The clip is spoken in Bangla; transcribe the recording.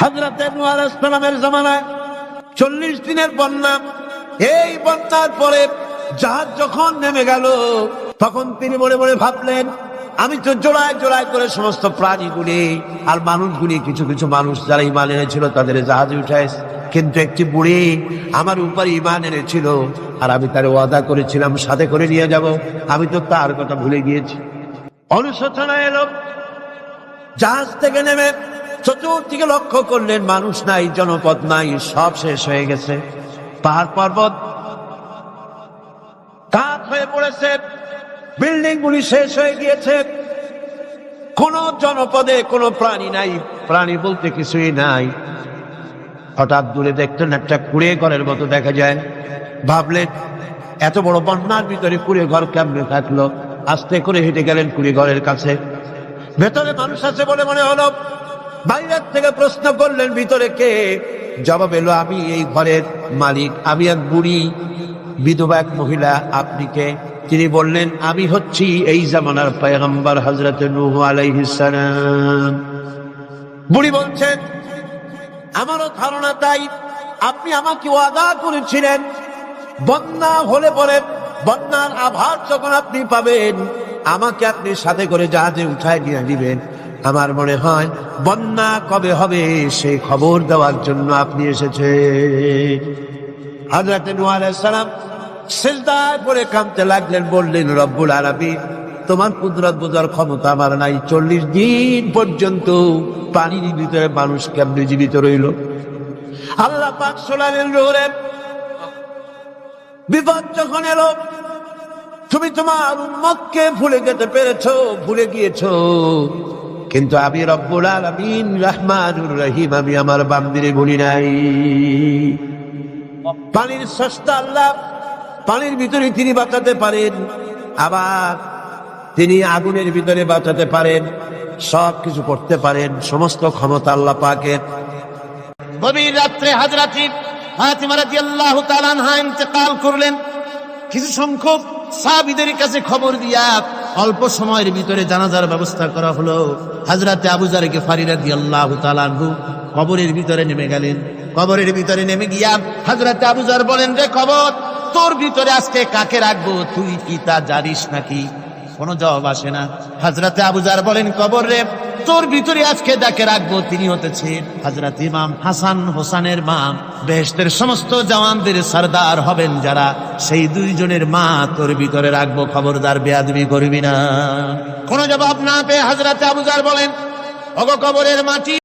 হযরত নূহ আলাইহিস সালামের জামানায় 40 দিনের বন্যা। এই বন্যার পরে জাহাজ যখন নেমে গেল, তখন তিনি মনে মনে ভাবলেন, আমি তো জোড়ায় জোড়ায় করে সমস্ত প্রাণীগুলি আর মানুষগুলি, কিছু কিছু মানুষ যারা ঈমান এনেছিল তাদের জাহাজে উঠাইছে, কিন্তু একটি বুড়ি আমার উপরে ঈমান এনেছিল আর আমি তার ওয়াদা করেছিলাম সাথে করে নিয়ে যাব, আমি তো তার কথা ভুলে গিয়েছি। অনুশোচনা এলো। জাহাজ থেকে নেমে চতুর্দিকে লক্ষ্য করলেন, মানুষ নাই, জনপদ নাই, সব শেষ হয়ে গেছে। পাহাড় পর্বত কাঠ হয়ে পড়েছে, বিল্ডিং গুলি শেষ হয়ে গিয়েছে, কোন জনপদে কোনো প্রাণী নাই, প্রাণী বলতে কিছুই নাই। হঠাৎ দূরে দেখলেন একটা কুড়ে ঘরের মতো দেখা যায়। ভাবলেন, এত বড় বন্যার ভিতরে কুড়ে ঘর কেমনে থাকলো? আস্তে করে হেঁটে গেলেন কুড়ে ঘরের কাছে। ভেতরে মানুষ আছে বলে মনে হলো। বাইরের থেকে প্রশ্ন করলেন, ভিতরে কে? জবাব এলো, আমি এই ঘরের মালিক, আমি এক বুড়ি বিধবা এক মহিলা। আপনি কে? তিনি বললেন, আমি হচ্ছি এই জামানার পয়গম্বর হযরত নূহ আলাইহিস সালাম। বুড়ি বলছেন, আমারও ধারণা তাই। আপনি আমাকে ওয়াদা করেছিলেন বন্যা হলে পরে, বন্যার আভার যখন আপনি পাবেন, আমাকে আপনি সাথে করে জাহাজে উঠায় নিয়ে দিবেন। আমার মনে হয় বন্যা কবে হবে সেই খবর দেওয়ার জন্য আপনি এসেছেন। হযরত নূহ আলাইহিস সালাম সিজদায় পড়ে কাঁদতে লাগলেন, বললেন, রব্বুল আলামিন, তোমার কুদরত বোঝার ক্ষমতা আমার নাই। 40 দিন পর্যন্ত পানির ভিতরে মানুষ কেমনে জীবিত রইল? আল্লাহ পাক শোনালেন, রোরে বিপদ যখন এলো, তুমি তোমার উম্মতকে ভুলে যেতে পেরেছো, ভুলে গিয়েছো, কিন্তু আমি রব্বুল আলামিন রহমানুর রহিম, আমি আমার বান্দিরে ভুলি নাই। পানির স্রষ্টা আল্লাহ, পানির ভিতরে তিনি বাঁচাতে পারেন, আবার তিনি আগুনের ভিতরে বাঁচাতে পারেন, সব কিছু করতে পারেন, সমস্ত ক্ষমতা আল্লাহ পাকের। গভীর রাত্রে হযরত ফাতিমা রাদিয়াল্লাহু তাআলা আনহা ইন্তেকাল করলেন। কিছু সংখ্যক সাহাবীদের কাছে খবর দিয়া অল্প সময়ের ভিতরে জানাজার ব্যবস্থা করা হলো। হযরত আবু যর গিফারী রাদিয়াল্লাহু তাআলা আনহু কবরের ভিতরে নেমে গেলেন। কবরের ভিতরে নেমে গিয়া হযরত আবু যর বলেন, রে কবর, তোর ভিতরে আজকে কাকে রাখবো? তুই কি তা জানিস নাকি? কোনো জবাব আসে না। হযরত আবু যর বলেন, কবর রে, তোর ভিতরে আজকে যাকে রাখবো তিনি হতেছেন হযরত ইমাম হাসান হোসেনের মা। বেহেশতের সমস্ত জওয়ানদের সরদার হবেন যারা, সেই দুইজনের মা তোর ভিতরে রাখবো, খবরদার বেয়াদবি করবি না। কোনো জবাব না পেয়ে হযরত আবু যর বলেন, ওগো কবরের মাটি,